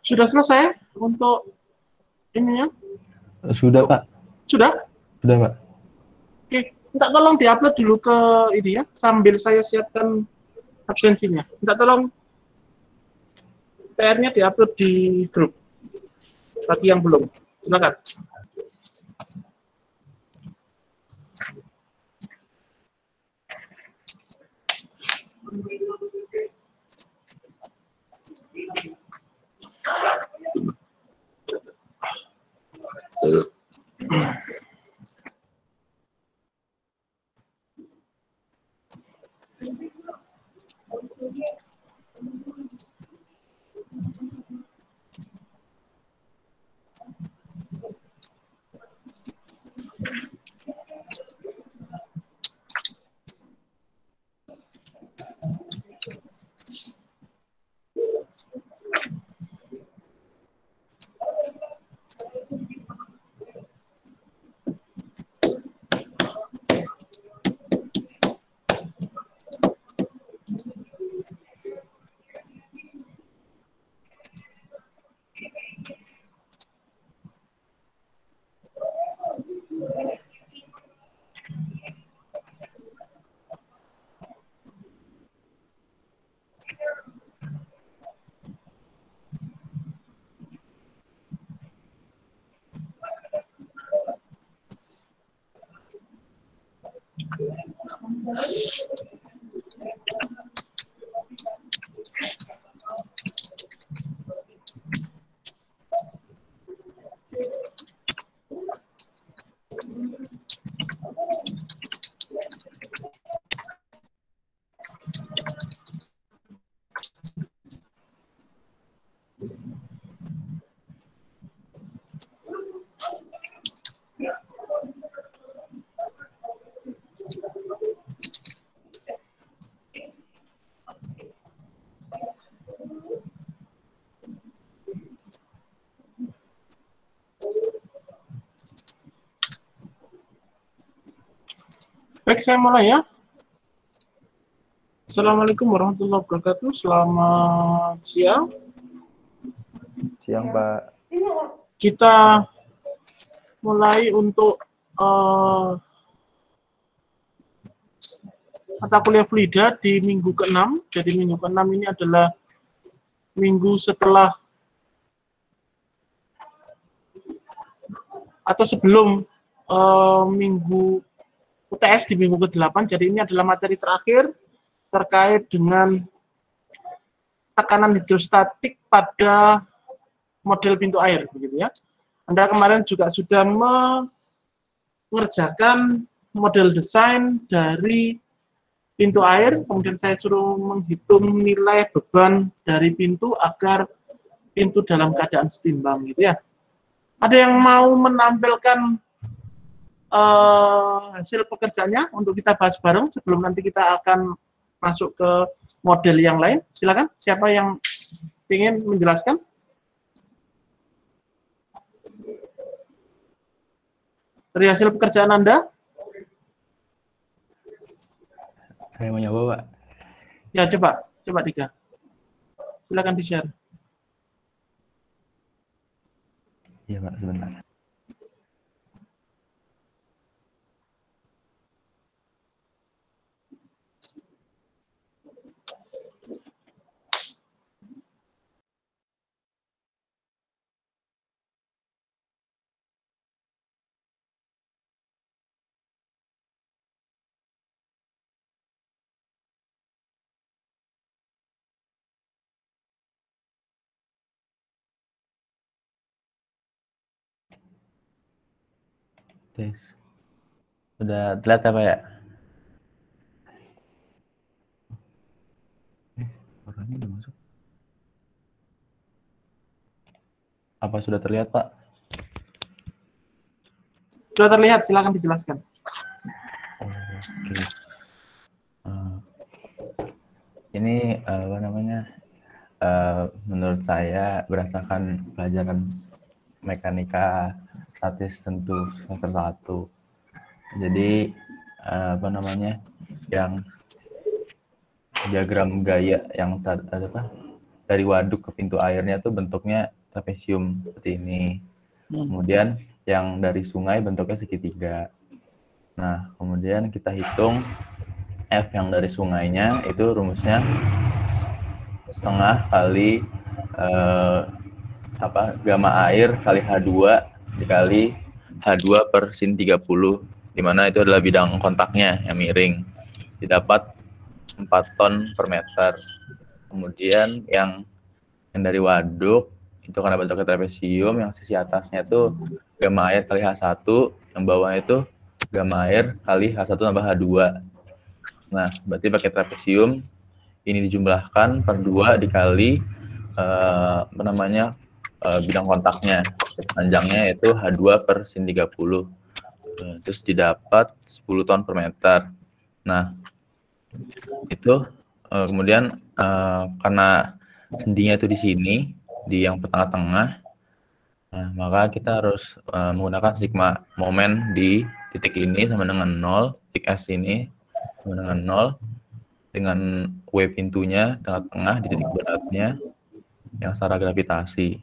Sudah selesai untuk ininya? Sudah, Pak. Sudah? Sudah, Pak. Oke, minta tolong diupload dulu ke ini ya, sambil saya siapkan absensinya. Minta tolong PR-nya diupload di grup. Bagi yang belum, silakan. Baik, saya mulai ya. Assalamualaikum warahmatullahi wabarakatuh. Selamat siang. Siang, Pak. Kita mulai untuk mata kuliah Fluida di minggu ke-6. Jadi minggu ke-6 ini adalah minggu setelah atau sebelum minggu UTS di minggu ke-8. Jadi ini adalah materi terakhir terkait dengan tekanan hidrostatik pada model pintu air, begitu ya. Anda kemarin juga sudah mengerjakan model desain dari pintu air, kemudian saya suruh menghitung nilai beban dari pintu agar pintu dalam keadaan setimbang, gitu ya. Ada yang mau menampilkan hasil pekerjaannya untuk kita bahas bareng sebelum nanti kita akan masuk ke model yang lain? Silakan, siapa yang ingin menjelaskan? Dari hasil pekerjaan Anda? Saya mau nyoba, Pak. Ya, coba Dika. Silakan di-share. Iya, Pak, sebentar. Tes. Sudah terlihat apa ya? Orangnya udah masuk. Apa sudah terlihat, Pak? Sudah terlihat, silakan dijelaskan. Oke. Ini apa namanya? Menurut saya berdasarkan pelajaran mekanika statis tentu semester 1. Jadi apa namanya? Yang diagram gaya yang ada apa? Dari waduk ke pintu airnya tuh bentuknya trapesium seperti ini. Kemudian yang dari sungai bentuknya segitiga. Nah, kemudian kita hitung F yang dari sungainya, itu rumusnya setengah kali gamma air kali H2 dikali H2 per sin 30, di mana itu adalah bidang kontaknya yang miring. Didapat 4 ton per meter. Kemudian yang dari waduk itu karena bentuknya trapesium, yang sisi atasnya itu gamma air kali H1, yang bawahnya itu gamma air kali H1 tambah H2. Nah, berarti pakai trapesium ini dijumlahkan per 2 dikali bidang kontaknya. Panjangnya yaitu H2 per sin 30. Terus didapat 10 ton per meter. Nah, itu kemudian karena sendinya itu di sini, di yang tengah-tengah, nah, maka kita harus menggunakan sigma momen di titik ini sama dengan 0, titik S ini sama dengan 0, dengan W pintunya tengah-tengah di titik beratnya yang secara gravitasi.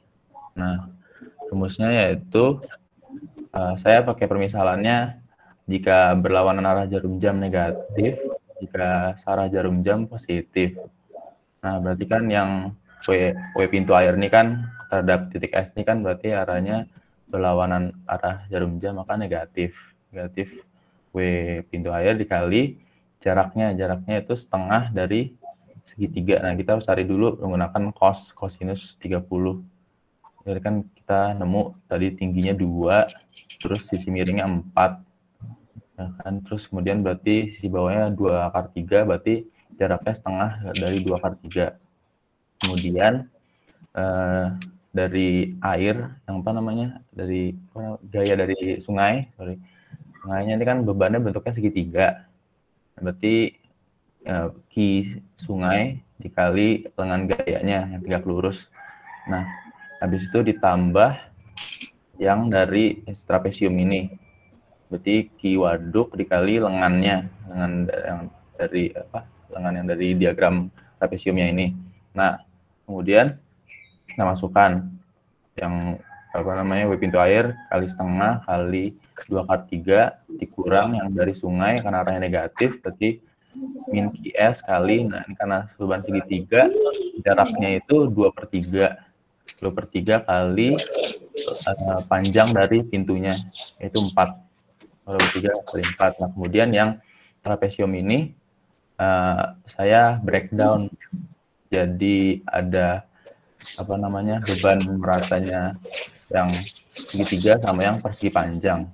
Nah, rumusnya yaitu saya pakai permisalannya jika berlawanan arah jarum jam negatif, jika searah jarum jam positif. Nah, berarti kan yang W pintu air ini kan terhadap titik S ini kan berarti arahnya berlawanan arah jarum jam, maka negatif. Negatif W pintu air dikali jaraknya itu setengah dari segitiga. Nah, kita harus cari dulu menggunakan cosinus 30. Jadi kan kita nemu tadi tingginya 2, terus sisi miringnya 4. Nah, kan, terus kemudian berarti sisi bawahnya 2/3, berarti jaraknya setengah dari 2/3. Kemudian dari air, yang dari gaya dari sungai, sungainya ini kan bebannya bentuknya segitiga. Berarti Ki sungai dikali lengan gayanya yang tegak lurus. Nah, habis itu ditambah yang dari trapesium ini. Berarti Ki waduk dikali lengan yang dari diagram trapesiumnya ini. Nah, kemudian kita masukkan yang W pintu air kali setengah kali 2/3 dikurang yang dari sungai karena arahnya negatif, berarti min Qs kali, nah ini karena beban segitiga, jaraknya itu 2/3 kali panjang dari pintunya, yaitu 4. 2/3 kali 4. Nah, kemudian yang trapesium ini saya breakdown. Jadi ada beban meratanya yang segitiga sama yang persegi panjang.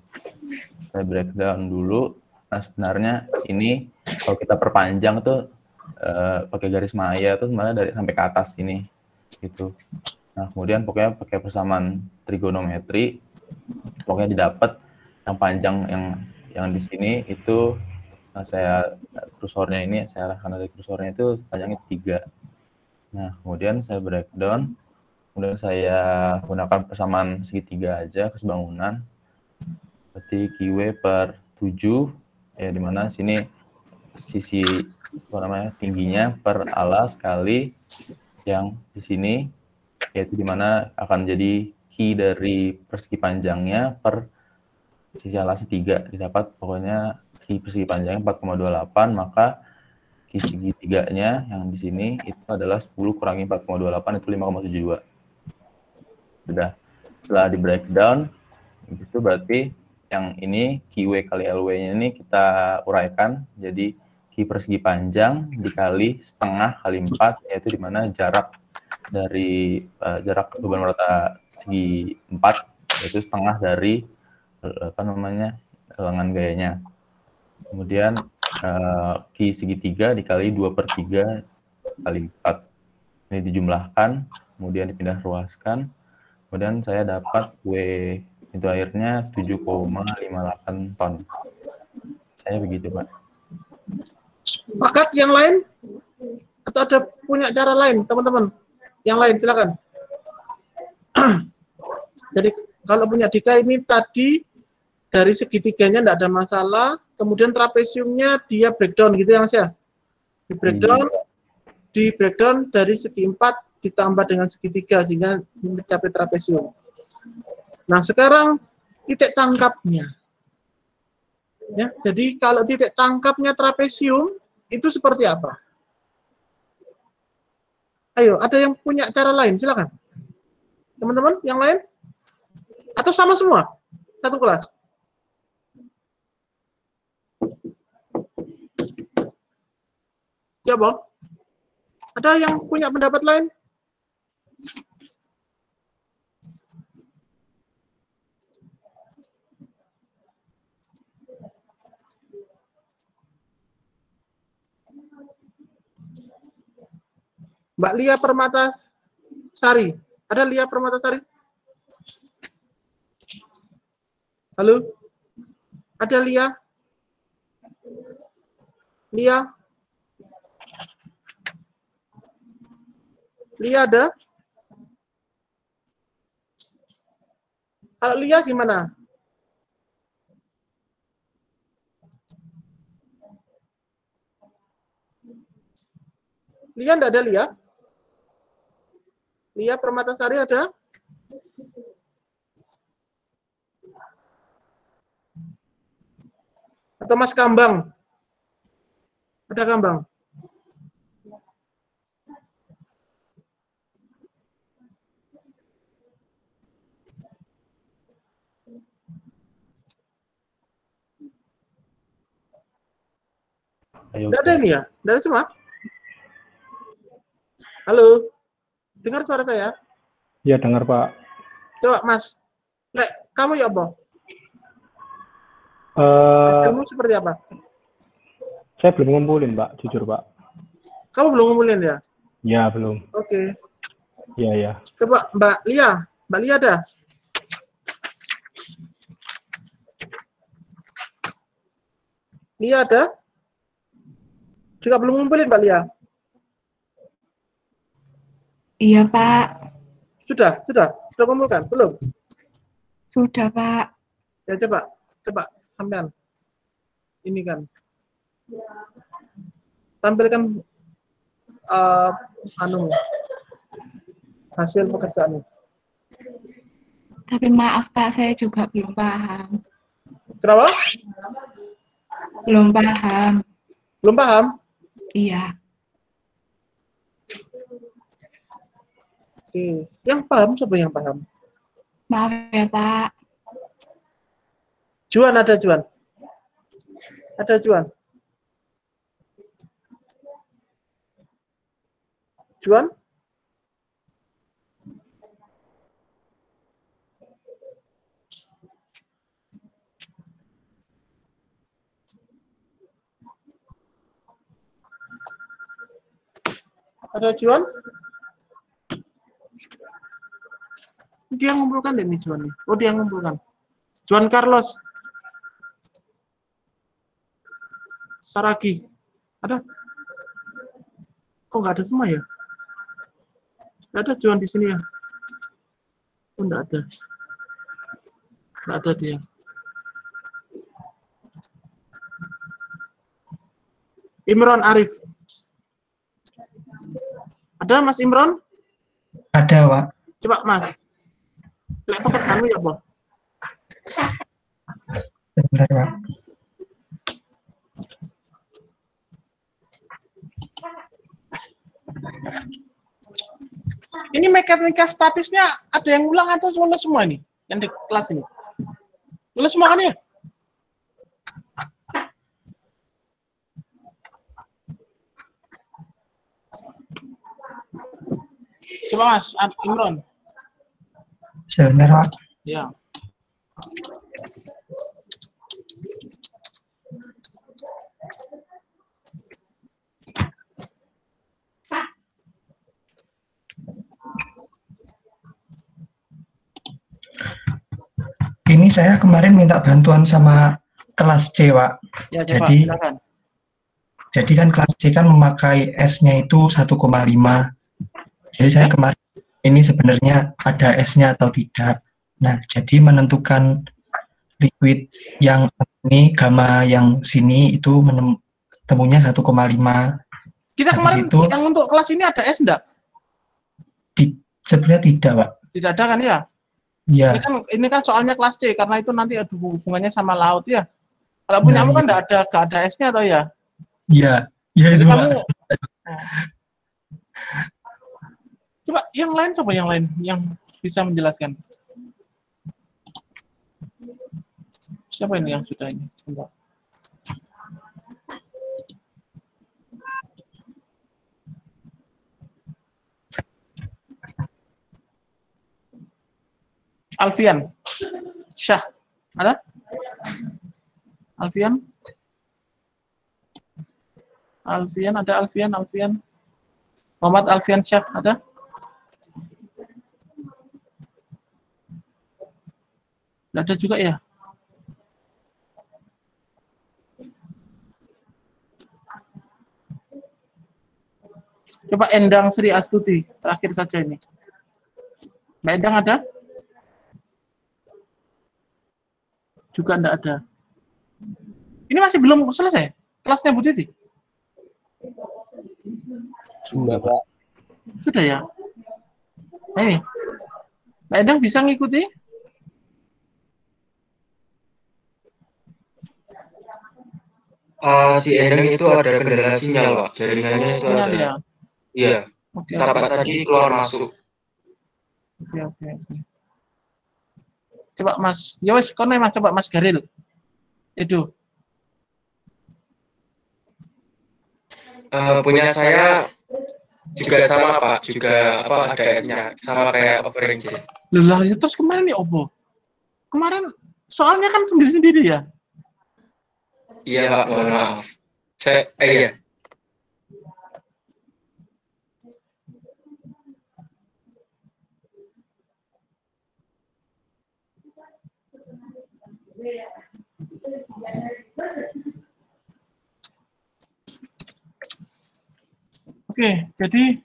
Saya breakdown dulu. Nah, sebenarnya ini kalau kita perpanjang tuh pakai garis maya tuh sebenarnya dari sampai ke atas ini gitu. Nah, kemudian pokoknya pakai persamaan trigonometri, pokoknya didapat yang panjang yang di sini itu saya kursornya ini saya arahkan dari kursornya itu panjangnya 3. Nah, kemudian saya breakdown, kemudian saya gunakan persamaan segitiga aja kesebangunan. Berarti QW per 7, ya dimana sini sisi tingginya per alas kali yang di sini, yaitu dimana akan jadi Ki dari persegi panjangnya per sisi alasnya 3, didapat pokoknya Ki persegi panjangnya 4,28, maka Ki segitiganya yang di sini itu adalah 10 kurangi 4,28 itu 5,72. Sudah. Setelah di breakdown itu berarti yang ini QW kali LW-nya ini kita uraikan jadi Ki persegi panjang dikali setengah kali 4, yaitu dimana jarak dari jarak beban merata segi 4 yaitu setengah dari lengan gayanya. Kemudian Ki segitiga dikali 2/3 kali 4. Ini dijumlahkan, kemudian dipindah ruaskan. Kemudian saya dapat W pintu airnya 7,58 ton. Saya begitu, Pak. Sepakat yang lain? Atau ada punya cara lain, teman-teman? Yang lain, silakan. Jadi, kalau punya Dika ini tadi, dari segitiganya tidak ada masalah, kemudian trapesiumnya dia breakdown gitu ya, Mas ya? Di breakdown dari segi 4 ditambah dengan segitiga sehingga mencapai trapesium. Nah, sekarang titik tangkapnya. Ya, jadi kalau titik tangkapnya trapesium itu seperti apa? Ayo, ada yang punya cara lain? Silakan. Teman-teman, yang lain? Atau sama semua? Satu kelas? Ya, Bob. Ada yang punya pendapat lain? Mbak Lia Permatasari. Ada Lia Permatasari? Halo? Ada Lia? Lia? Lia ada? Kalau Lia gimana? Lia enggak ada Lia? Lia Permatasari ada? Atau Mas Kambang? Ada Kambang? Tidak ada ini ya? Tidak ada semua? Halo? Dengar suara saya? Iya, dengar, Pak. Coba, Mas. Lek, kamu ya, Bob? Kamu seperti apa? Saya belum ngumpulin, Pak. Jujur, Pak. Kamu belum ngumpulin ya? Ya, belum. Oke. Iya, ya. Coba, Mbak Lia. Mbak Lia ada? Lia ada? Juga belum ngumpulin, Mbak Lia? Iya, Pak. Sudah kumpulkan? Belum? Sudah, Pak. Ya, coba sampean. Ini kan. Tampilkan hasil pekerjaan. Tapi maaf, Pak, saya juga belum paham. Kenapa? Belum paham. Belum paham? Iya. Oke. Yang paham siapa yang paham? Maaf ya, Pak. Juan ada Juan? Ada Juan? Juan? Ada Juan? Dia ngumpulkan deh nih Juan nih. Oh, dia ngumpulkan. Juan Carlos. Saragi. Ada? Kok nggak ada semua ya? Nggak ada Juan di sini ya? Oh, nggak ada. Nggak ada dia. Imron Arif. Ada Mas Imron? Ada, Pak. Coba Mas. Lek pekerjaanmu ya, Boh? Sebentar, Pak. Ini mekanika statisnya ada yang ulang atau lulus semua ini? Yang di kelas ini? Lulus semua kan ya? Coba Mas Imron. Sebentar, Pak. Ya. Ini saya kemarin minta bantuan sama kelas C, Pak. Ya, coba, jadi, silakan. Jadi kan kelas C kan memakai S-nya itu 1,5. Jadi saya kemarin ini sebenarnya ada S-nya atau tidak. Nah, jadi menentukan liquid yang ini, gamma yang sini itu temunya 1,5. Kita Habis kemarin itu, yang untuk kelas ini ada S enggak? Sebenarnya tidak, Pak. Tidak ada kan ya? Ya, Ini kan soalnya kelas C karena itu nanti ada hubungannya sama laut ya. Kalau punya kamu kan nggak ada S-nya atau ya? ya Jadi itu, kamu Pak. coba yang lain yang bisa menjelaskan. Siapa ini yang sudah ini? Coba. Alfian, Syah, ada? Alfian, ada Alfian. Muhammad Alfian Syah, ada? Tidak ada juga ya? Coba Endang Sri Astuti, terakhir saja ini. Mbak Endang ada? Juga enggak ada. Ini masih belum selesai kelasnya Bu Titi? Sudah, Pak. Sudah ya? Nah ini, Mbak Endang bisa ngikuti? Si Endang itu ada kendala sinyal, Pak. Jaringannya itu Sinyal ada. ya? Iya. Oke. Tapak tadi keluar masuk. Oke. Coba Mas, ya wes, kono Mas, coba Mas Garil. Itu. Punya saya juga sama, Pak. Juga ada S-nya. Sama kayak offering C. Lah, ya terus kemarin nih Oppo. Kemarin soalnya kan sendiri-sendiri ya? Iya, Pak. Mohon maaf. Iya. Oke, jadi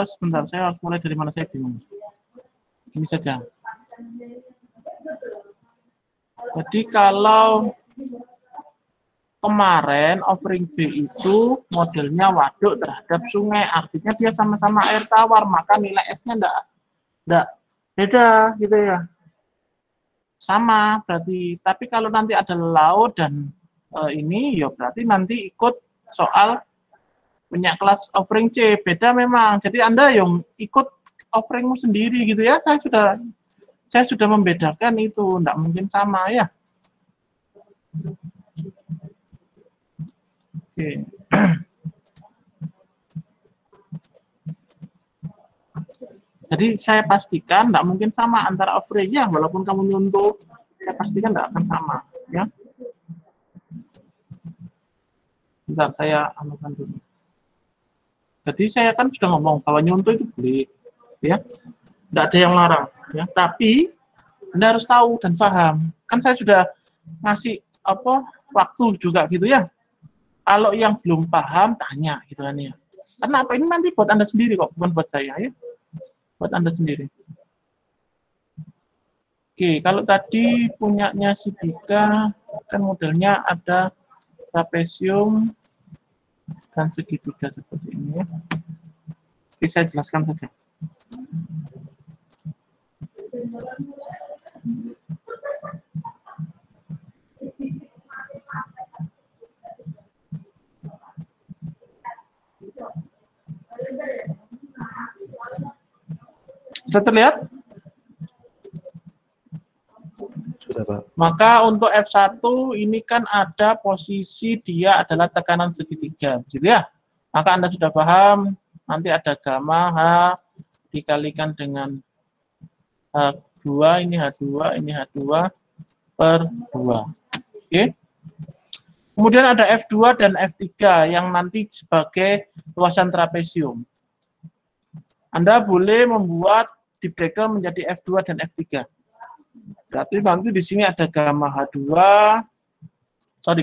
sebentar, saya mulai dari mana, saya bingung. Ini saja. Jadi kalau kemarin offering B itu modelnya waduk terhadap sungai, artinya dia sama-sama air tawar, maka nilai S-nya enggak beda gitu ya. Sama berarti. Tapi kalau nanti ada laut dan ini ya berarti nanti ikut soal punya kelas offering C, beda memang. Jadi Anda yang ikut offeringmu sendiri gitu ya. Saya sudah membedakan itu, enggak mungkin sama ya. Oke. Jadi saya pastikan enggak mungkin sama antara offering ya, walaupun kamu nyuntuh, saya pastikan enggak akan sama ya. Bentar, saya anukan dulu. Jadi saya kan sudah ngomong bahwa nyuntuh itu boleh, ya, tidak ada yang larang, ya. Tapi Anda harus tahu dan paham. Kan saya sudah ngasih waktu juga gitu ya. Kalau yang belum paham tanya gitu kan ya. Karena apa, ini nanti buat Anda sendiri kok, bukan buat saya ya. Buat Anda sendiri. Oke, kalau tadi punyanya si Dika kan modelnya ada trapesium dan segitiga seperti ini ya. Oke, saya jelaskan saja. Sudah terlihat? Sudah, Pak. Maka untuk F1 ini kan ada posisi dia adalah tekanan segitiga, gitu ya. Maka Anda sudah paham, nanti ada gamma H dikalikan dengan H2, ini H2, ini H2 per 2. Oke. Kemudian ada F2 dan F3 yang nanti sebagai luasan trapesium. Anda boleh membuat di breakdown menjadi F2 dan F3. Berarti nanti di sini ada gamma H2,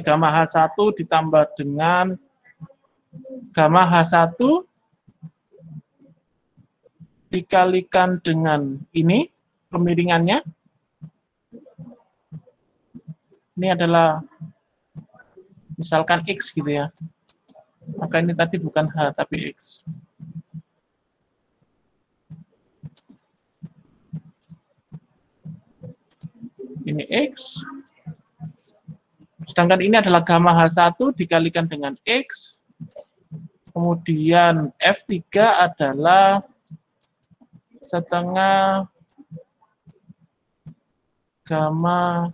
gamma H1 ditambah dengan gamma H1 dikalikan dengan ini, kemiringannya. Ini adalah misalkan X gitu ya. Maka ini tadi bukan H, tapi X. Ini X. Sedangkan ini adalah gamma H1 dikalikan dengan X. Kemudian F3 adalah setengah gamma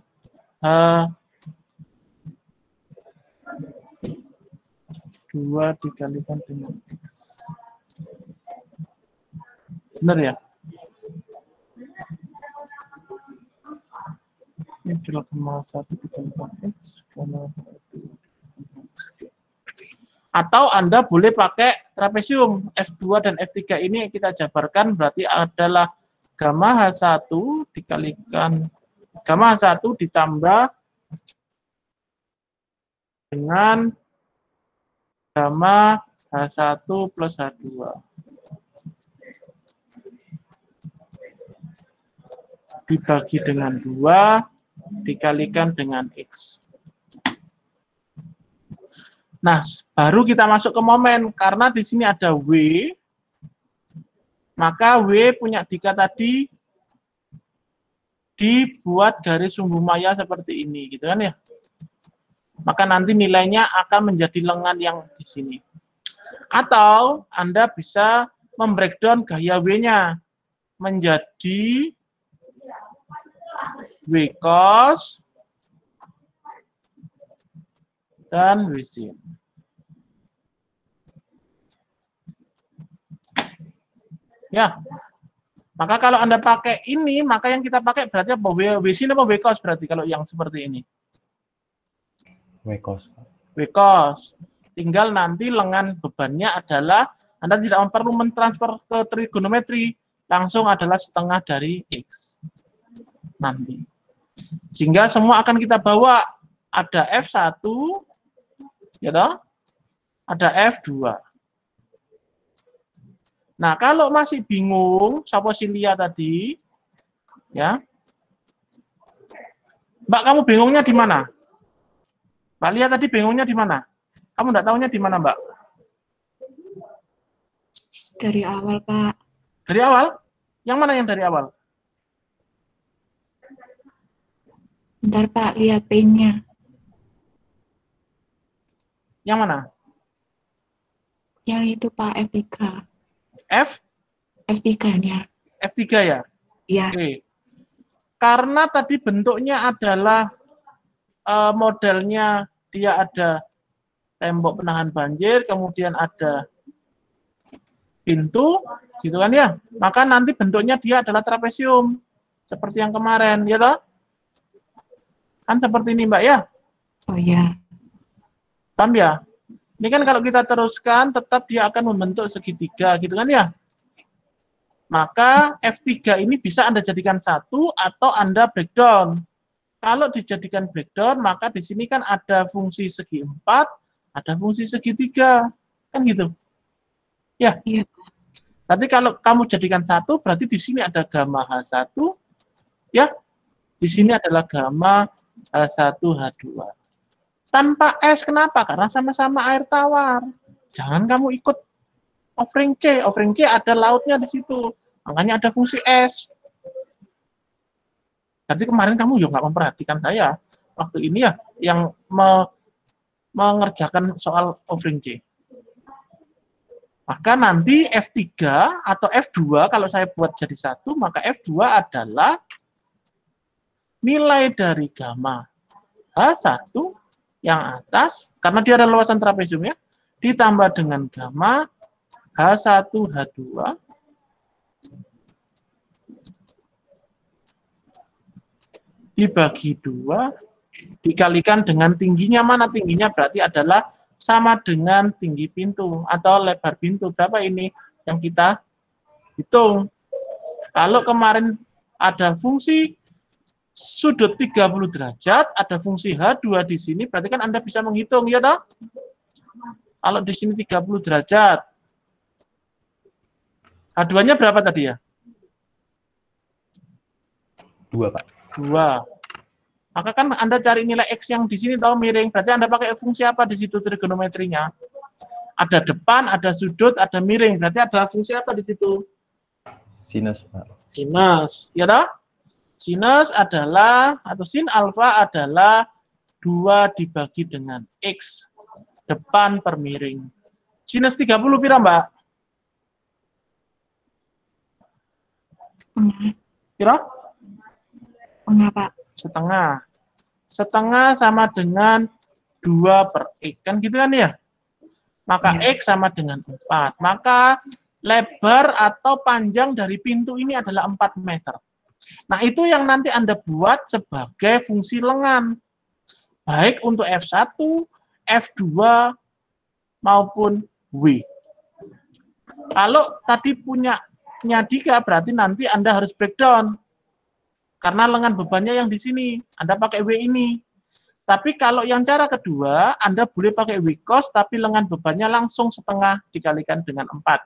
H2 dikalikan dengan X. Benar ya? Ini adalah gamma H1 dikalikan X. Atau Anda boleh pakai trapesium. F2 dan F3 ini kita jabarkan berarti adalah gamma H1 dikalikan gamma H1 ditambah dengan gamma H1 plus H2. Dibagi dengan 2 dikalikan dengan X. Nah, baru kita masuk ke momen, karena di sini ada W, maka W punya Dika tadi dibuat garis sumbu maya seperti ini, gitu kan ya. Maka nanti nilainya akan menjadi lengan yang di sini. Atau Anda bisa membreakdown gaya W-nya menjadi W cos dan W sin. Ya, maka kalau Anda pakai ini, maka yang kita pakai berarti apa? W sin apa W cos berarti kalau yang seperti ini? W cos. W cos. Tinggal nanti lengan bebannya adalah, Anda tidak perlu mentransfer ke trigonometri, langsung adalah setengah dari X. Nanti. Sehingga semua akan kita bawa, ada F1, ya toh? Ada F2. Nah, kalau masih bingung, Saposilia tadi, ya, Mbak, kamu bingungnya di mana? Mbak Lia tadi bingungnya di mana? Kamu enggak tahunya di mana, Mbak? Dari awal, Pak. Dari awal? Yang mana yang dari awal? Bentar, Pak, lihat P-nya. Yang mana? Yang itu, Pak, F3. F3-nya. F3 ya? Iya. Oke. Karena tadi bentuknya adalah modelnya dia ada tembok penahan banjir, kemudian ada pintu, gitu kan ya? Maka nanti bentuknya dia adalah trapesium, seperti yang kemarin, ya toh? Kan seperti ini, Mbak, ya? Oh ya. Paham ya? Ini kan kalau kita teruskan, tetap dia akan membentuk segitiga, gitu kan ya? Maka F3 ini bisa Anda jadikan satu atau Anda breakdown. Kalau dijadikan breakdown, maka di sini kan ada fungsi segi 4, ada fungsi segitiga. Kan gitu. Ya. Iya. Berarti kalau kamu jadikan satu, berarti di sini ada gamma H1, ya. Di sini adalah gamma H1, H2. Tanpa S, kenapa? Karena sama-sama air tawar. Jangan kamu ikut offering C. Offering C ada lautnya di situ. Makanya ada fungsi S. Jadi kemarin kamu juga nggak memperhatikan saya. Waktu ini ya, yang mengerjakan soal offering C. Maka nanti F3 atau F2, kalau saya buat jadi satu, maka F2 adalah nilai dari gamma H1 yang atas, karena dia ada luasan trapesium ya, ditambah dengan gamma H1, H2, dibagi 2, dikalikan dengan tingginya mana? Tingginya berarti adalah sama dengan tinggi pintu atau lebar pintu. Berapa ini yang kita hitung? Kalau kemarin ada fungsi sudut 30 derajat, ada fungsi H2 di sini, berarti kan Anda bisa menghitung, ya toh? Kalau di sini 30 derajat, H2-nya berapa tadi ya? 2, Pak. 2. Maka kan Anda cari nilai X yang di sini tahu miring, berarti Anda pakai fungsi apa di situ trigonometrinya? Ada depan, ada sudut, ada miring. Berarti ada fungsi apa di situ? Sinus, Pak. Sinus, ya toh? Sinus adalah, atau sin alfa adalah 2 dibagi dengan X, depan per miring. Sinus 30 pira, Mbak? Setengah. Pira? Setengah, Pak. Setengah. Setengah sama dengan 2 per X. Kan gitu kan ya? Maka Ya. X sama dengan 4. Maka lebar atau panjang dari pintu ini adalah 4 meter. Nah, itu yang nanti Anda buat sebagai fungsi lengan. Baik untuk F1, F2, maupun W. Kalau tadi punya 3, berarti nanti Anda harus breakdown. Karena lengan bebannya yang di sini. Anda pakai W ini. Tapi kalau yang cara kedua, Anda boleh pakai W cos, tapi lengan bebannya langsung setengah dikalikan dengan 4.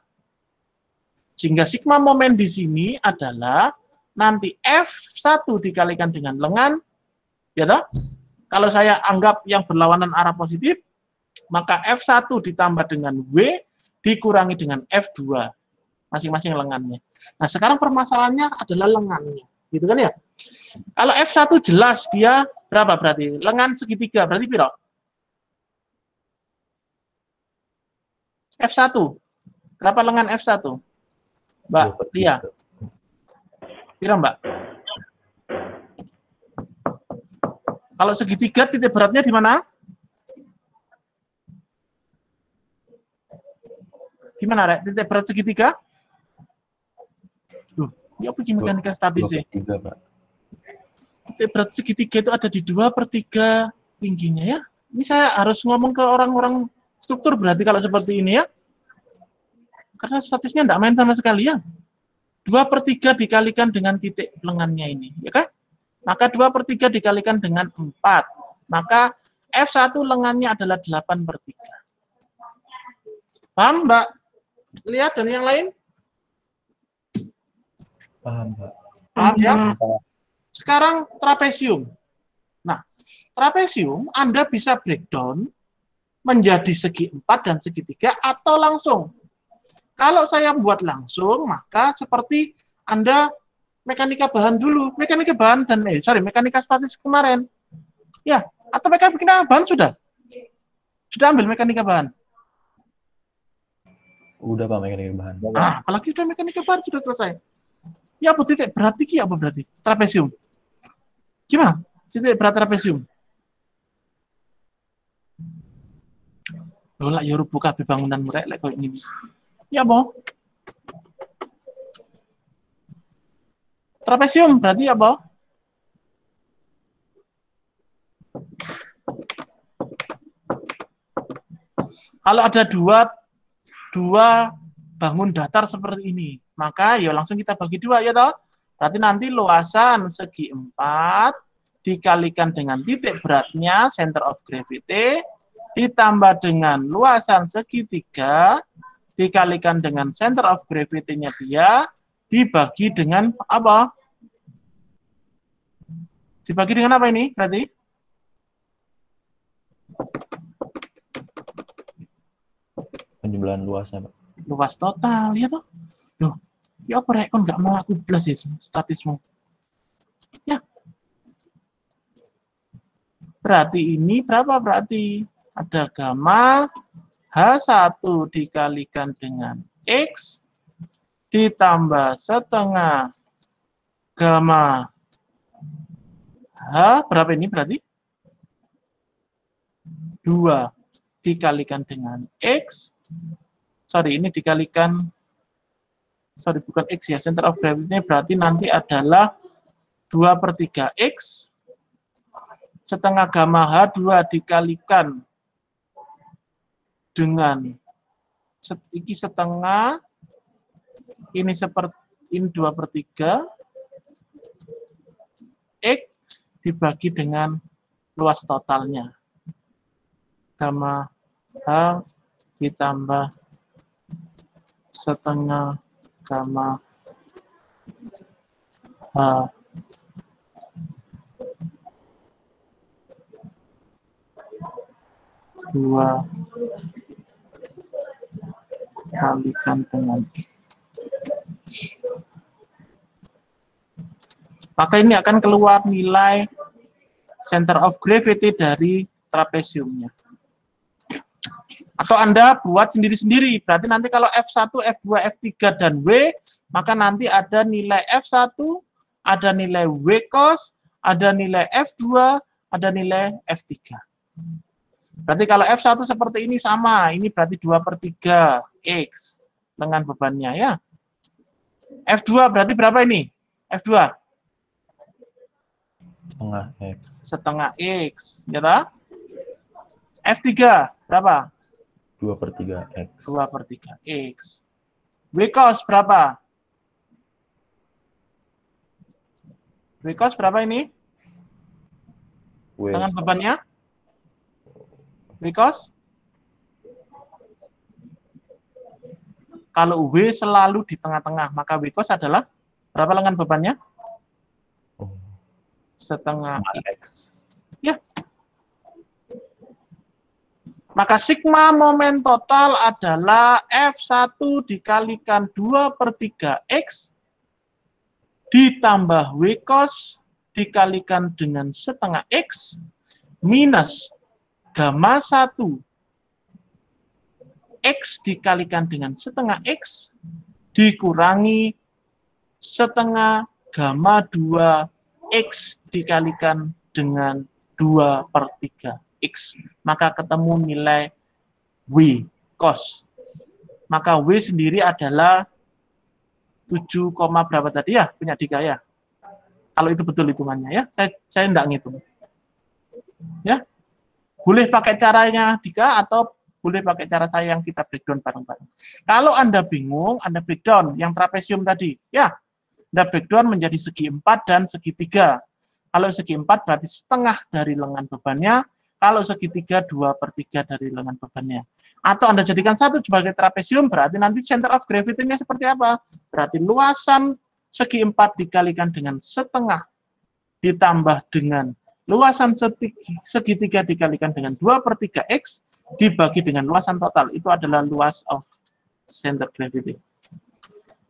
Sehingga sigma momen di sini adalah nanti F1 dikalikan dengan lengan, ya toh? Kalau saya anggap yang berlawanan arah positif, maka F1 ditambah dengan W dikurangi dengan F2, masing-masing lengannya. Nah, sekarang permasalahannya adalah lengannya, gitu kan ya? Kalau F1 jelas dia berapa berarti? Lengan segitiga, berarti piro? F1. Berapa lengan F1? Mbak Lia. Piro, Mbak? Kalau segitiga titik beratnya di mana? Di mana, Rek? Titik berat segitiga? Loh, ini apa mekanika statis sih? 2/3, Pak. Titik berat segitiga itu ada di 2/3 tingginya ya. Ini saya harus ngomong ke orang-orang struktur berarti kalau seperti ini ya. Karena statisnya enggak main sama sekali ya. 2/3 dikalikan dengan titik lengannya ini, ya kan? Maka 2/3 dikalikan dengan 4. Maka F1 lengannya adalah 8/3. Paham, Mbak? Lihat dan yang lain? Paham, Pak. Paham ya? Pak. Sekarang trapesium. Nah, trapesium Anda bisa breakdown menjadi segi 4 dan segitiga atau langsung. Kalau saya buat langsung, maka seperti Anda mekanika bahan dulu. Mekanika bahan dan, mekanika statis kemarin. Ya, atau mekanika bahan sudah? Sudah ambil mekanika bahan? Udah, Pak, mekanik bahan. Ah, apalagi sudah mekanika bahan sudah selesai. Ya, apa titik berat iki apa berarti? Trapesium. Gimana? Titik berat trapesium. Loh, lah ya rubuh kabeh bangunan merek lek koyo ngene. Ya, apa? Trapesium berarti apa? Kalau ada dua bangun datar seperti ini, maka ya langsung kita bagi 2 ya toh. Berarti nanti luasan segi 4 dikalikan dengan titik beratnya center of gravity ditambah dengan luasan segitiga dikalikan dengan center of gravity-nya dia dibagi dengan apa? Dibagi dengan apa ini berarti? Penjumlahan luasnya, Pak. Luas total, ya toh? Loh, ya apa rek kon nggak mau aku belas itu statismu? Ya. Berarti ini berapa berarti? Ada gamma H1 dikalikan dengan X ditambah setengah gamma H, berapa ini berarti? 2 dikalikan dengan X, sorry ini dikalikan, sorry bukan X ya, center of gravity-nya berarti nanti adalah 2/3 X setengah gamma H2 dikalikan dengan ini setengah, ini seperti ini 2/3 X dibagi dengan luas totalnya gamma H ditambah setengah gamma H dua dikalikan dengan X. Maka ini akan keluar nilai center of gravity dari trapesiumnya. Atau Anda buat sendiri-sendiri. Berarti nanti kalau F1, F2, F3, dan W, maka nanti ada nilai F1, ada nilai W cos, ada nilai F2, ada nilai F3. Berarti kalau F1 seperti ini sama, ini berarti 2/3 X dengan bebannya ya. F2 berarti berapa ini? F2? Setengah X. Ya tak? F3 berapa? 2/3 X. 2/3 X. W cos berapa? W cos berapa ini? W. Dengan bebannya? W cos? Kalau W selalu di tengah-tengah, maka W cos adalah berapa lengan bebannya? Setengah X. Ya. Maka sigma momen total adalah F1 dikalikan 2/3 X ditambah W cos dikalikan dengan setengah X minus gamma 1 X dikalikan dengan setengah X dikurangi setengah gamma 2 X dikalikan dengan 2/3 X. Maka ketemu nilai W cos. Maka W sendiri adalah 7, berapa tadi ya? Punya Dika ya? Kalau itu betul hitungannya ya. Saya enggak ngitung. Ya. Boleh pakai caranya Dika atau boleh pakai cara saya yang kita breakdown bareng-bareng. Kalau Anda bingung, Anda breakdown yang trapesium tadi. Ya. Anda breakdown menjadi segi 4 dan segi 3. Kalau segi 4 berarti setengah dari lengan bebannya. Kalau segitiga 2/3 dari lengan bebannya. Atau Anda jadikan satu sebagai trapesium, berarti nanti center of gravity-nya seperti apa? Berarti luasan segi 4 dikalikan dengan setengah ditambah dengan luasan segitiga dikalikan dengan 2/3 X dibagi dengan luasan total. Itu adalah luas of center gravity.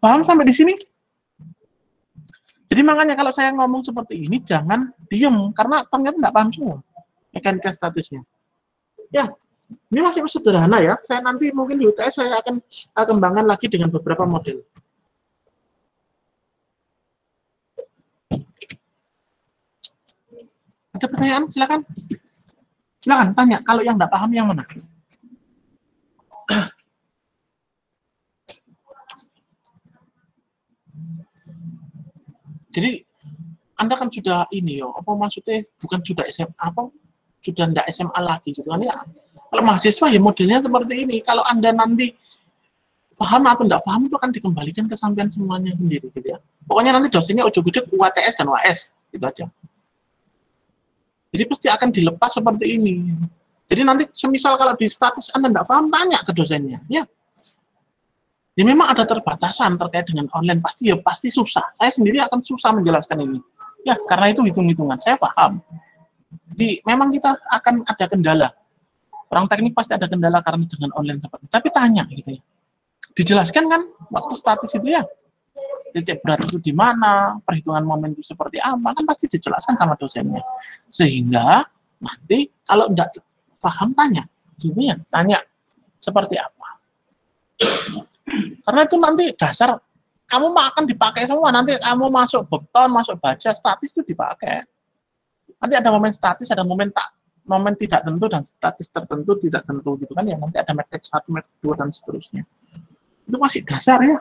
Paham sampai di sini? Jadi makanya kalau saya ngomong seperti ini, jangan diem, karena ternyata nggak paham semua mekanika statisnya. Ya, ini masih sederhana ya. Saya nanti mungkin di UTS saya akan kembangkan lagi dengan beberapa model. Ada pertanyaan? Silakan. Silakan tanya. Kalau yang nggak paham yang mana? Jadi Anda kan sudah ini ya, apa maksudnya bukan sudah SMA apa? Sudah enggak SMA lagi gitu kan ya. Kalau mahasiswa ya modelnya seperti ini. Kalau Anda nanti paham atau enggak paham itu akan dikembalikan ke sampean semuanya sendiri gitu ya. Pokoknya nanti dosennya ujuk-ujuk UATS dan UAS gitu aja. Jadi pasti akan dilepas seperti ini. Jadi nanti semisal kalau di statis Anda enggak paham tanya ke dosennya ya. Ya memang ada terbatasan terkait dengan online pasti susah. Saya sendiri akan susah menjelaskan ini. Ya karena itu hitung-hitungan saya paham. Jadi memang kita akan ada kendala. Orang teknik pasti ada kendala karena dengan online seperti itu. Tapi tanya gitu ya. Dijelaskan kan waktu statis itu ya. Titik berat itu di mana, perhitungan momen itu seperti apa, kan pasti dijelaskan sama dosennya. Sehingga nanti kalau enggak paham tanya. Gitu ya, tanya seperti apa. Karena itu nanti dasar kamu akan dipakai semua. Nanti kamu masuk beton, masuk baja, statis itu dipakai. Nanti ada momen statis, ada momen tidak tentu, dan statis tertentu, tidak tentu gitu kan ya. Nanti ada metrik 1, metrik 2 dan seterusnya. Itu masih dasar ya.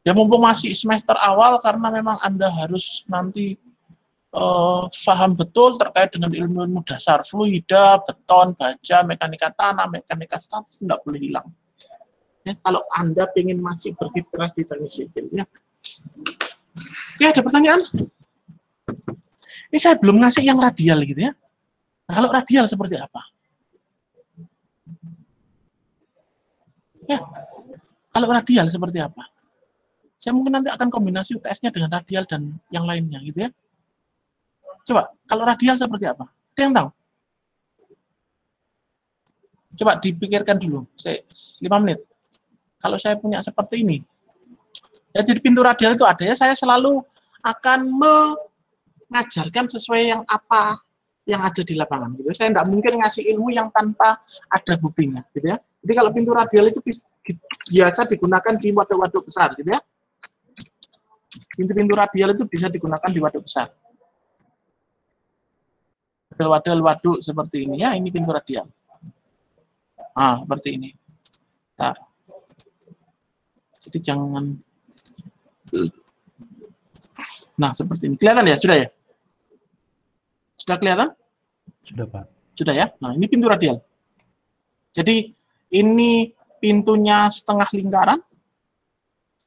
Ya mumpung masih semester awal karena memang Anda harus nanti paham betul terkait dengan ilmu-ilmu dasar fluida, beton, baja, mekanika tanah, mekanika statis tidak boleh hilang. Ya, kalau Anda ingin masih berkiprah di teknik sipil ya. Oke, ada pertanyaan? Ini saya belum ngasih yang radial gitu ya. Nah, kalau radial seperti apa? Ya, kalau radial seperti apa? Saya mungkin nanti akan kombinasi UTS-nya dengan radial dan yang lainnya gitu ya. Coba, kalau radial seperti apa? Ada yang tahu? Coba dipikirkan dulu, 5 menit. Kalau saya punya seperti ini, ya jadi pintu radial itu ada ya, saya selalu akan mengajarkan sesuai yang apa yang ada di lapangan gitu. Saya tidak mungkin ngasih ilmu yang tanpa ada buktinya gitu ya. Jadi kalau pintu radial itu biasa digunakan di waduk-waduk besar gitu ya. Pintu-pintu radial itu bisa digunakan di waduk besar. Waduk seperti ini ya, ini pintu radial. Ah, seperti ini. Bentar. Jadi jangan. Nah, seperti ini. Kelihatan ya? Sudah ya? Sudah kelihatan? Sudah, Pak. Sudah ya? Nah, ini pintu radial. Jadi, ini pintunya setengah lingkaran.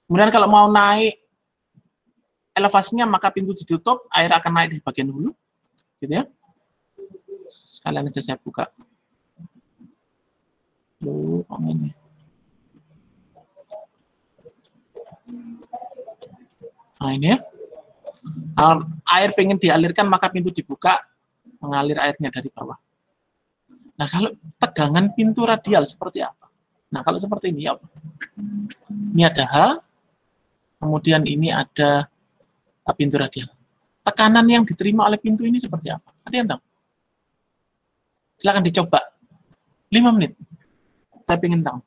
Kemudian kalau mau naik elevasinya, maka pintu ditutup, air akan naik di bagian hulu. Gitu ya. Sekalian aja saya buka. Loh, ini. Nah, ini ya. Nah, air pengen dialirkan, maka pintu dibuka, mengalir airnya dari bawah. Nah, kalau tegangan pintu radial seperti apa? Nah, kalau seperti ini, ya, ini ada H, kemudian ini ada pintu radial. Tekanan yang diterima oleh pintu ini seperti apa? Ada yang tahu? Silakan dicoba. 5 menit. Saya ingin tahu.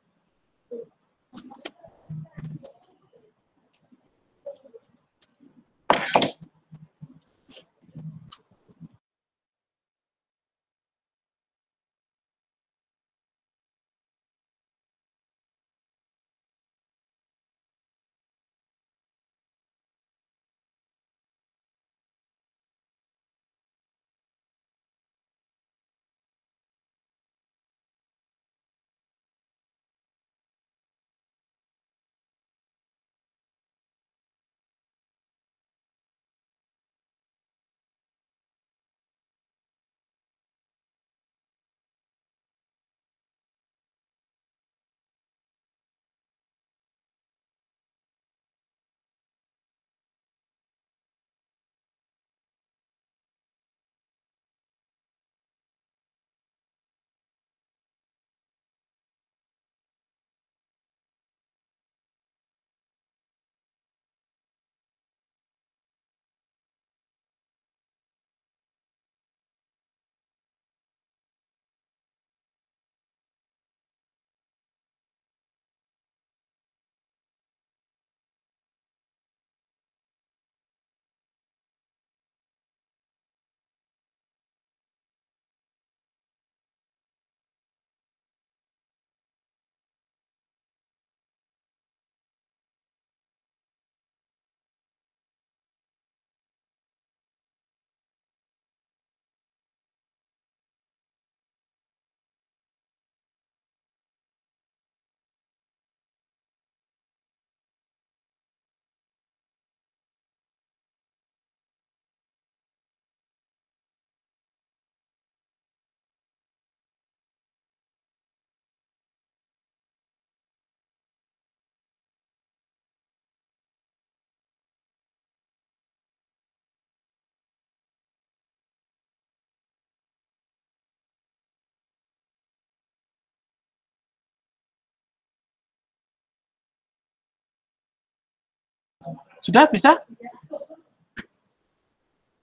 Sudah bisa?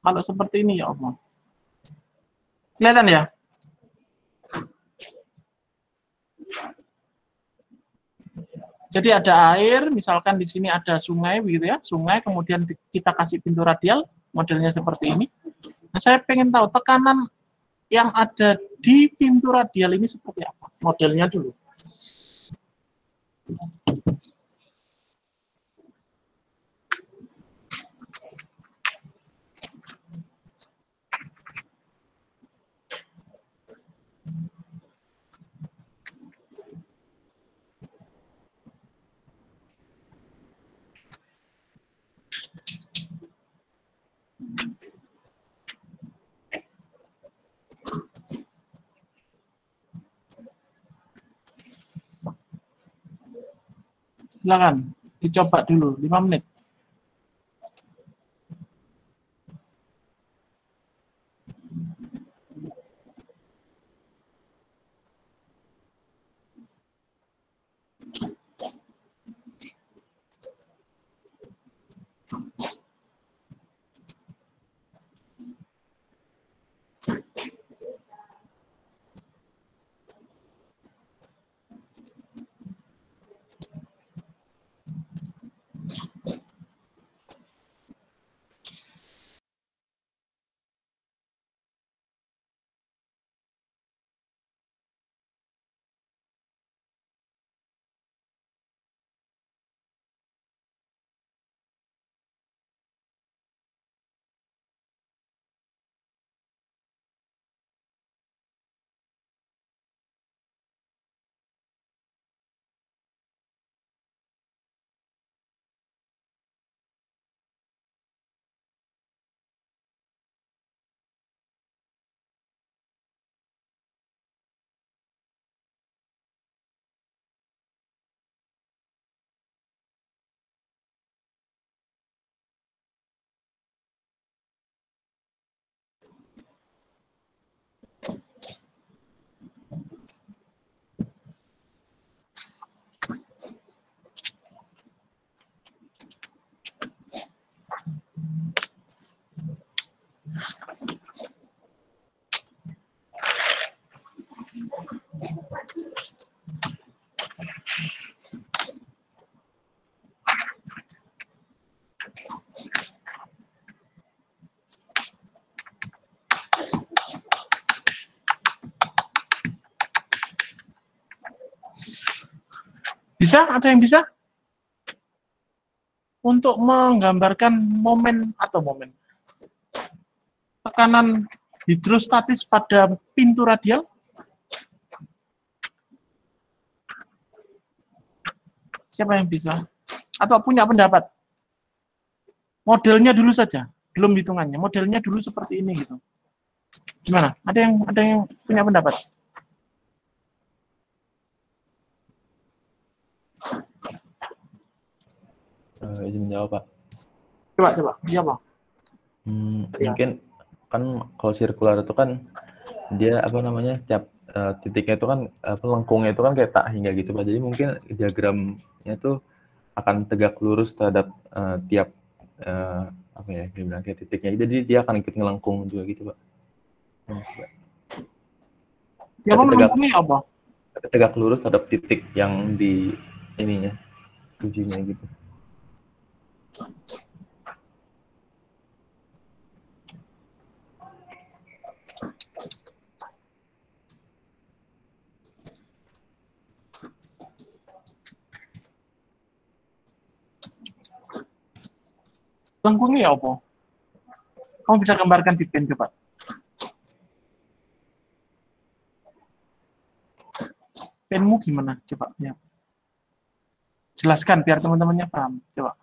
Kalau seperti ini, ya Allah. Kelihatan ya? Jadi ada air, misalkan di sini ada sungai, begitu ya, sungai, kemudian kita kasih pintu radial, modelnya seperti ini. Nah, saya pengen tahu tekanan yang ada di pintu radial ini seperti apa, modelnya dulu. Silakan dicoba dulu 5 menit. Bisa? Ada yang bisa? Untuk menggambarkan momen tekanan hidrostatis pada pintu radial? Siapa yang bisa? Atau punya pendapat? Modelnya dulu saja, belum hitungannya. Modelnya dulu seperti ini gitu. Gimana? Ada yang punya pendapat? Izin menjawab, Pak. Coba. Iya, Pak. Mungkin kan kalau sirkular itu kan dia apa namanya, tiap titiknya itu kan lengkungnya itu kan kayak tak hingga gitu, Pak. Jadi mungkin diagramnya tuh akan tegak lurus terhadap tiap apa ya, dibilang kayak titiknya. Jadi dia akan ikut ngelengkung juga gitu, Pak. Siapa melengkungi apa? Tegak lurus terhadap titik yang di ininya, tujuhnya gitu. Lengkungi apa? Kamu bisa gambarkan di pen, coba. Penmu gimana? Coba ya. Jelaskan biar teman-temannya paham. Coba.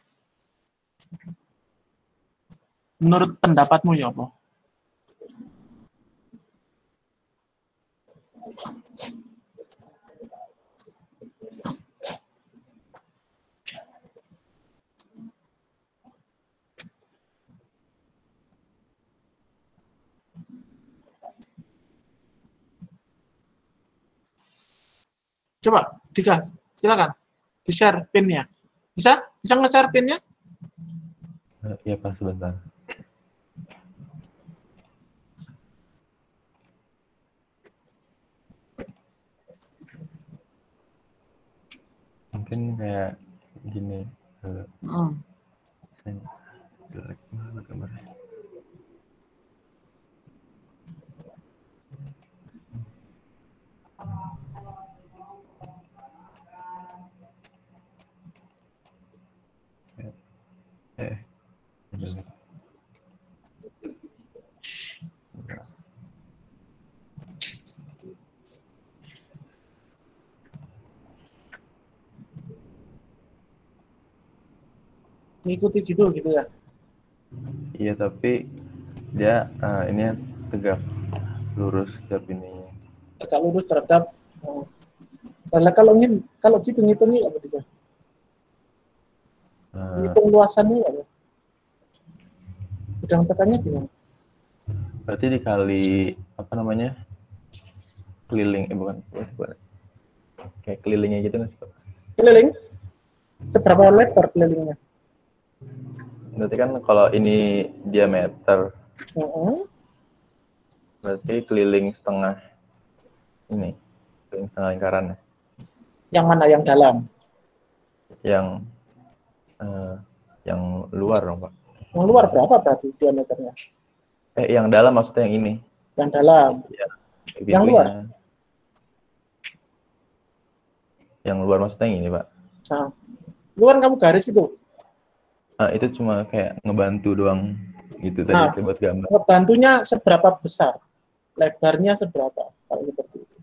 Menurut pendapatmu ya apa? Coba, Dika, silakan. Di-share pin-nya. Bisa? Bisa nge-share pin-nya? Iya, Pak, sebentar. Mungkin kayak gini. Saya jelek banget gambarnya. Jelek. Ngikuti gitu ya. Iya, tapi dia ini tegak lurus setiap ininya. Tegak lurus terhadap kalau gitu ngitungnya apa Dika? Hitung luasannya apa? Bidang tekannya gimana? Berarti dikali apa namanya? Keliling, bukan. Kayak kelilingnya gitu nggak sih, Pak? Keliling? Seberapa lebar kelilingnya? Berarti kan kalau ini diameter, berarti keliling setengah ini, keliling setengah lingkarannya. Yang mana? Yang dalam? Yang luar dong, Pak. Yang luar berapa berarti diameternya? Yang dalam maksudnya yang ini. Yang dalam? Ya, yang luar? Yang luar maksudnya yang ini, Pak. Nah, itu kan kamu garis itu. Itu cuma kayak ngebantu doang gitu tadi saya buat gambar. Ngebantunya seberapa besar? Lebarnya seberapa? Kalau seperti itu.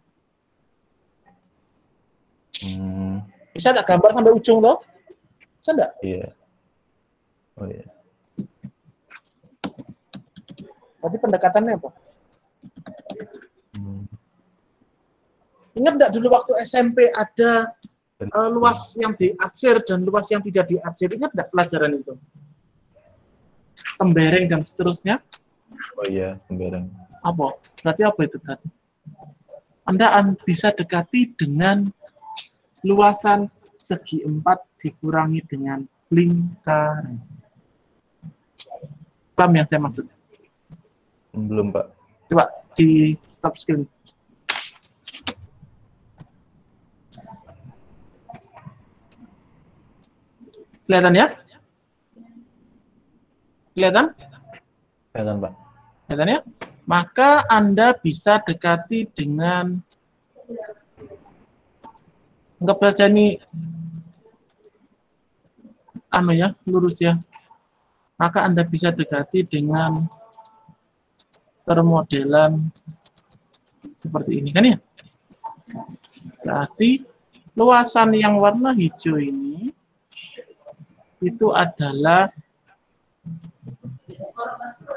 Bisa tak gambar sampai ujung loh? Bisa enggak? Iya. Oh iya. Berarti pendekatannya apa? Ingat enggak dulu waktu SMP ada luas yang diarsir dan luas yang tidak diarsir? Ingat enggak pelajaran itu? Tembereng dan seterusnya? Oh iya, tembereng. Apa? Berarti apa itu berarti? Anda bisa dekati dengan luasan segi 4 dikurangi dengan lingkaran. Paham yang saya maksud? Belum, Pak. Coba di stop screen. Kelihatan ya? Kelihatan? Kelihatan, Pak. Kelihatan ya? Maka Anda bisa dekati dengan, anggap saja ini lurus ya. Maka Anda bisa dekati dengan permodelan seperti ini kan ya. Berarti luasan yang warna hijau ini itu adalah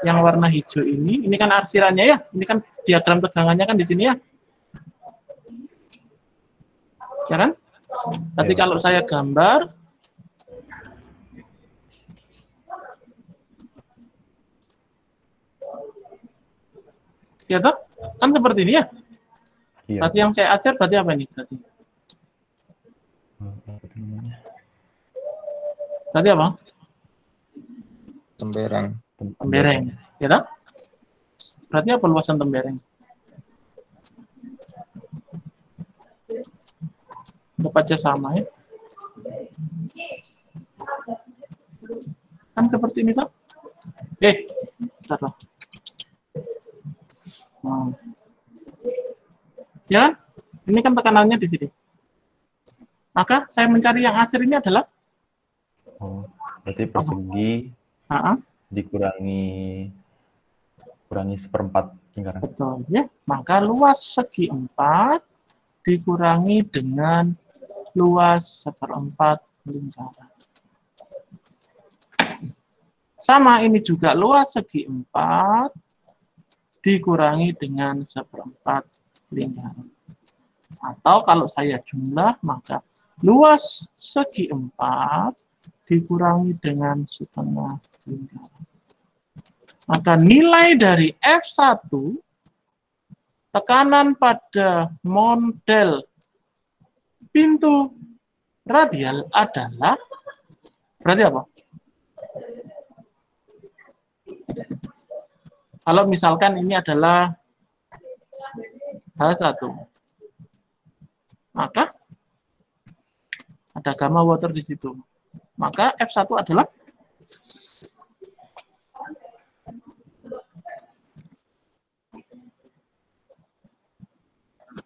yang warna hijau ini kan arsirannya ya. Ini kan diagram tegangannya kan di sini ya. Ya kan? Berarti kalau saya gambar ya toh? Kan seperti ini ya. Iya. Berarti yang saya ajar berarti apa ini? Berarti apa? Tembereng. Tembereng. Ya toh? Berarti apa luasan tembereng? Anggap aja sama ya. Kan seperti ini toh? Salah. Ya kan? Ini kan tekanannya di sini. Maka saya mencari yang asir ini adalah berarti persegi dikurangi seperempat lingkaran. Betul ya. Maka luas segi 4 dikurangi dengan luas seperempat lingkaran. Sama ini juga luas segi 4 dikurangi dengan seperempat lingkaran. Atau kalau saya jumlah, maka luas segi 4 dikurangi dengan setengah lingkaran. Maka nilai dari F1, tekanan pada model pintu radial adalah, berarti apa? Kalau misalkan ini adalah H1, maka ada gamma water di situ. Maka F1 adalah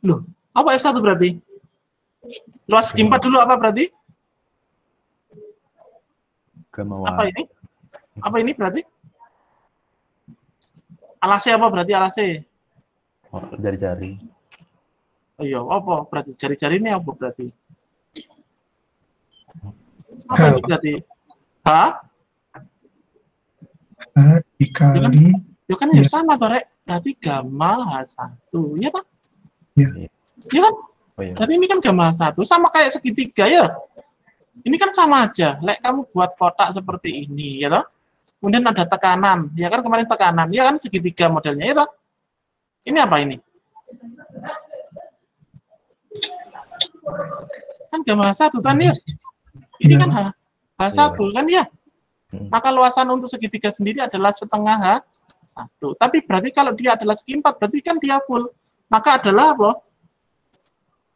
loh, apa F1 berarti? Luas segi 4 dulu apa berarti? Gamma Apa ini? Apa ini berarti? Alase apa berarti alase? Jari-jari. Oh iya, apa berarti? Jari-jari ini apa berarti? Apa ini berarti? Dikali. Ya kan ya sama toh, Rek. Berarti gamma H1. Iya toh? Iya. Iya kan? Oh, iya. Berarti ini kan gamma H1 sama kayak segitiga ya. Ini kan sama aja. Lek kamu buat kotak seperti ini, ya toh? Kemudian ada tekanan, ya kan kemarin tekanan, ya kan segitiga modelnya itu. Ini apa ini? Kan gamma H1 kan ya? Ini kan H1 kan ya? Maka luasan untuk segitiga sendiri adalah setengah H1. Tapi berarti kalau dia adalah segi 4, berarti kan dia full. Maka adalah apa?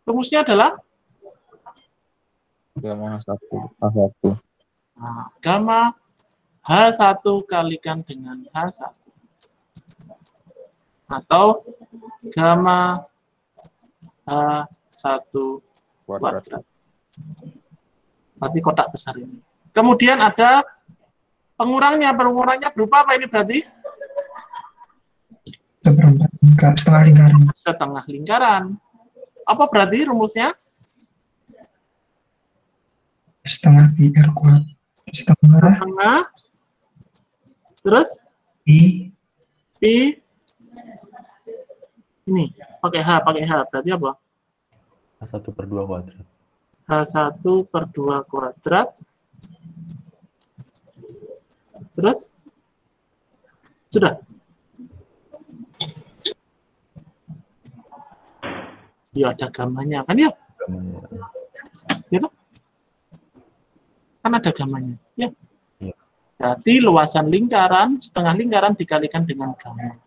Rumusnya adalah? Gamma H1. Nah, gamma H1 kalikan dengan H1. Atau gamma H1 kuadrat. Berarti kotak besar ini. Kemudian ada pengurangnya. Pengurangannya berupa apa ini berarti? Setengah lingkaran. Setengah lingkaran. Apa berarti rumusnya? Setengah pi R kuadrat. Setengah. Terus? Pi. Ini pakai H. Berarti apa? H1/2 kuadrat. H1/2 kuadrat. Terus? Sudah? Ya ada gamanya kan ya? Gitu? Kan ada gamanya. Ya. Berarti luasan lingkaran, setengah lingkaran dikalikan dengan gamma.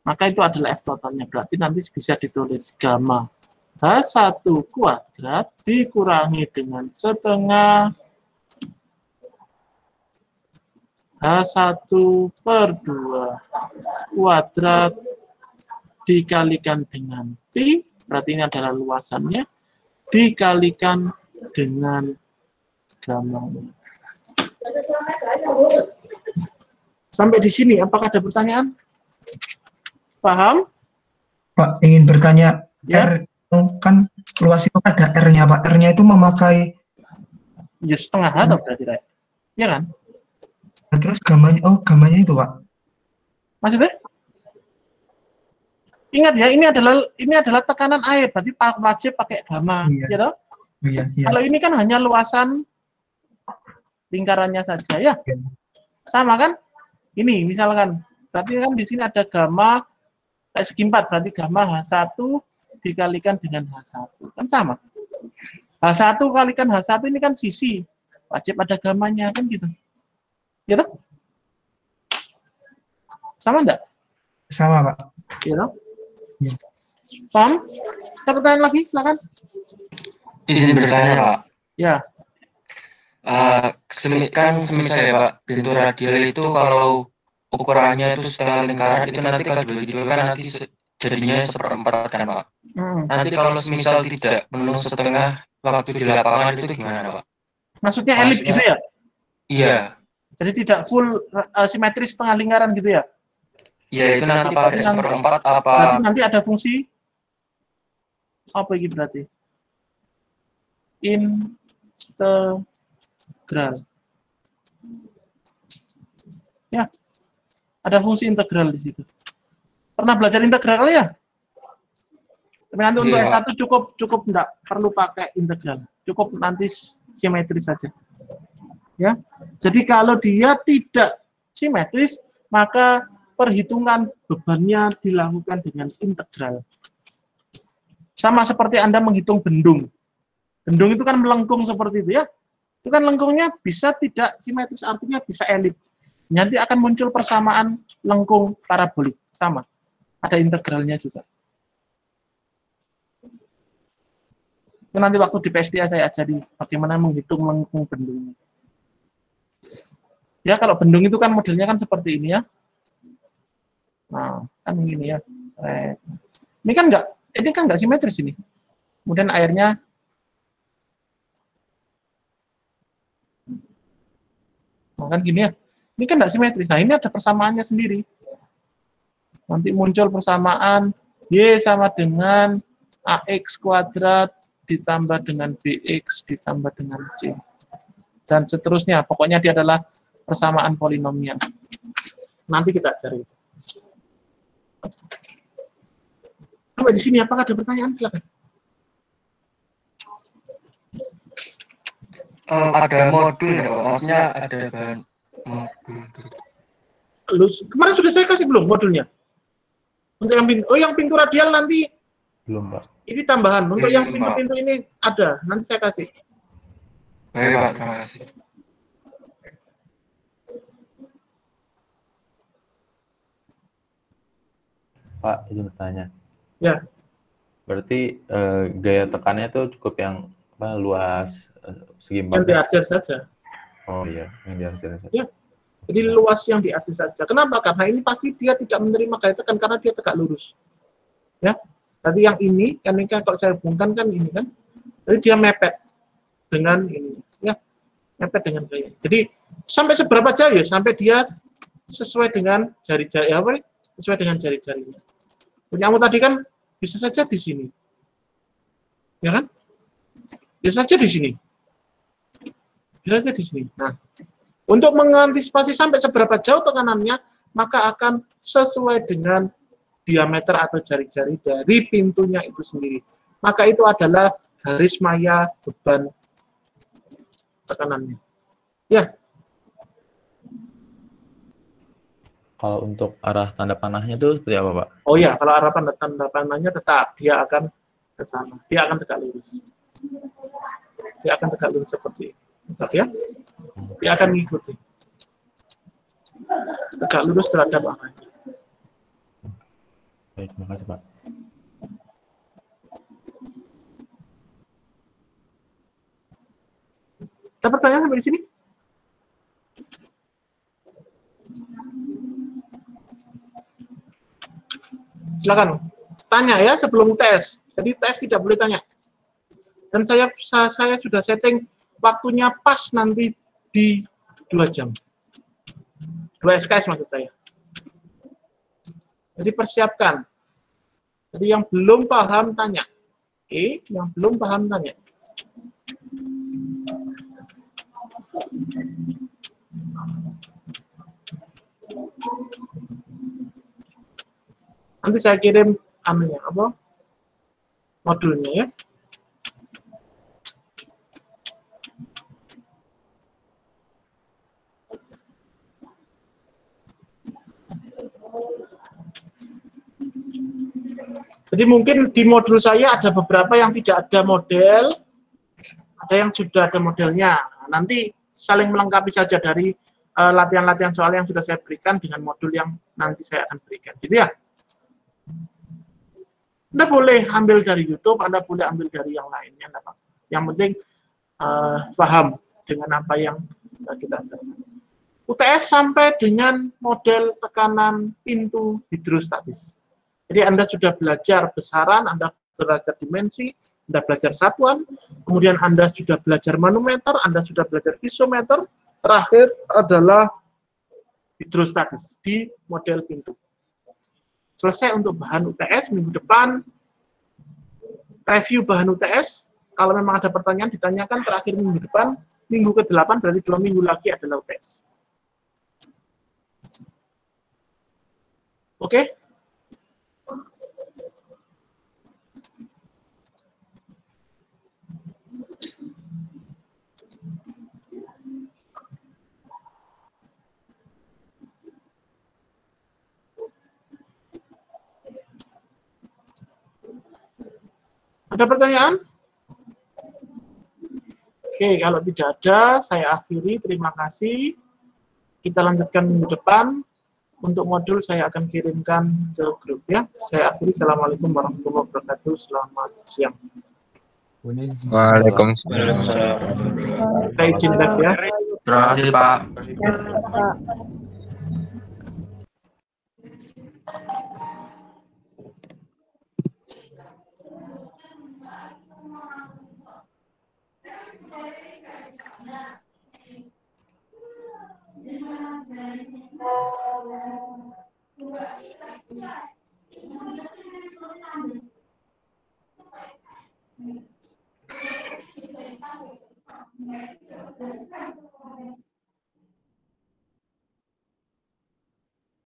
Maka itu adalah F totalnya. Berarti nanti bisa ditulis gamma H1 kuadrat dikurangi dengan setengah H1 per 2 kuadrat dikalikan dengan Pi, berarti ini adalah luasannya, dikalikan dengan gamanya. Sampai di sini, apakah ada pertanyaan? Paham? Pak, ingin bertanya, Ya. R kan luas itu ada R-nya, Pak. R-nya itu memakai, Ya setengah atau berarti, Rek? Ya kan? terus gamanya, oh gamanya itu, Pak. Maksudnya? Ingat ya, ini adalah tekanan air, berarti wajib pakai gamma, Iya. ya toh? Iya, iya. Kalau ini kan hanya luasan lingkarannya saja, ya. Iya. Sama kan? Ini misalkan, berarti kan di sini ada gamma segi 4, berarti gamma H1 dikalikan dengan H1, kan sama. H1 kalikan H1 ini kan sisi, wajib ada gammanya, kan gitu. Ya toh? Sama enggak? Sama, Pak. Ya toh? Iya. Paham? Ada pertanyaan lagi, silakan. Izin bertanya, Pak. Ya. Kan semisal ya, Pak, pintu radial itu kalau ukurannya itu setengah lingkaran, itu nanti kalau dibagi dua kan nanti jadinya seperempat kan, Pak. Nanti kalau semisal tidak penuh setengah waktu di lapangan itu gimana, Pak? Maksudnya elip gitu ya? Iya. Jadi tidak full simetris setengah lingkaran gitu ya? Ya itu nanti pakai seperempat Berarti apa? nanti ada fungsi apa ini berarti? Integral. Ya, ada fungsi integral di situ. Pernah belajar integral kali ya? Tapi nanti untuk Iya. S1 cukup enggak perlu pakai integral. Cukup nanti simetris saja. Ya. Jadi kalau dia tidak simetris, maka perhitungan bebannya dilakukan dengan integral. Sama seperti Anda menghitung bendung. Bendung itu kan melengkung seperti itu ya. Itu kan lengkungnya bisa tidak simetris, artinya bisa elip. Nanti akan muncul persamaan lengkung parabolik. Sama. Ada integralnya juga. Itu nanti waktu di PSDA saya ajari bagaimana menghitung lengkung bendung. Ya, kalau bendung itu kan modelnya kan seperti ini ya. Nah, kan ini ya. Ini kan enggak simetris ini. Kemudian airnya kan gini ya. Ini kan enggak simetris. Nah, ini ada persamaannya sendiri. Nanti muncul persamaan Y sama dengan AX kuadrat ditambah dengan BX ditambah dengan C. Dan seterusnya. Pokoknya dia adalah persamaan polinomial. Nanti kita cari. Sampai di sini apakah ada pertanyaan? Silakan. Ada modul ya, Pak? Maksudnya ada bahan modul. Kemarin sudah saya kasih belum modulnya? Untuk yang pintu radial nanti Belum, Pak. ini tambahan. Untuk Belum, yang pintu-pintu ini ada. Nanti saya kasih. Baik, Pak, terima kasih. Pak, izin bertanya. Ya. Berarti gaya tekannya itu cukup yang luas segi Yang diarsir saja. Oh iya, yang diarsir saja. Ya. Jadi luas yang diarsir saja. Kenapa? Karena ini pasti dia tidak menerima gaya tekan karena dia tegak lurus. Ya. Berarti yang ini kan kalau saya hubungkan kan ini kan. Jadi dia mepet dengan ini. Ya. Mepet dengan gaya. Jadi sampai seberapa jauh ya? Sampai dia sesuai dengan jari-jari apa nih? Sesuai dengan jari-jarinya. Punyamu tadi kan bisa saja di sini. Ya kan? Bisa saja di sini. Bisa saja di sini. Nah, untuk mengantisipasi sampai seberapa jauh tekanannya, maka akan sesuai dengan diameter atau jari-jari dari pintunya itu sendiri. Maka itu adalah garis maya beban tekanannya. Ya. Kalau untuk arah tanda panahnya itu seperti apa, Pak? Oh ya, kalau arah tanda panahnya tetap dia akan ke sana. Dia akan tegak lurus. Dia akan tegak lurus seperti ini. Tetap ya. Dia akan mengikuti. Tegak lurus terhadap arahnya. Baik, terima kasih, Pak. Ada pertanyaan sampai di sini? Silakan tanya ya sebelum tes. Jadi tes tidak boleh tanya. Dan saya sudah setting waktunya pas nanti di 2 jam. 2 SKS maksud saya. Jadi persiapkan. Jadi yang belum paham tanya. Oke, yang belum paham tanya. Nanti saya kirim modulnya ya. Jadi mungkin di modul saya ada beberapa yang tidak ada model, ada yang sudah ada modelnya. Nanti saling melengkapi saja dari latihan-latihan soal yang sudah saya berikan dengan modul yang nanti saya akan berikan. Gitu ya. Anda boleh ambil dari YouTube, Anda boleh ambil dari yang lainnya. Yang penting paham dengan apa yang kita ajarkan. UTS sampai dengan model tekanan pintu hidrostatis. Jadi Anda sudah belajar besaran, Anda belajar dimensi, Anda belajar satuan, kemudian Anda sudah belajar manometer, Anda sudah belajar isometer, terakhir adalah hidrostatis di model pintu. Selesai untuk bahan UTS, minggu depan review bahan UTS, kalau memang ada pertanyaan ditanyakan terakhir minggu depan, minggu ke-8 berarti 2 minggu lagi adalah UTS. Oke? Ada pertanyaan? Oke, kalau tidak ada, saya akhiri. Terima kasih. Kita lanjutkan minggu depan. Untuk modul saya akan kirimkan ke grup ya. Saya akhiri. Assalamualaikum warahmatullahi wabarakatuh. Selamat siang. Waalaikumsalam. Kita izin tes ya. Terima kasih, Pak.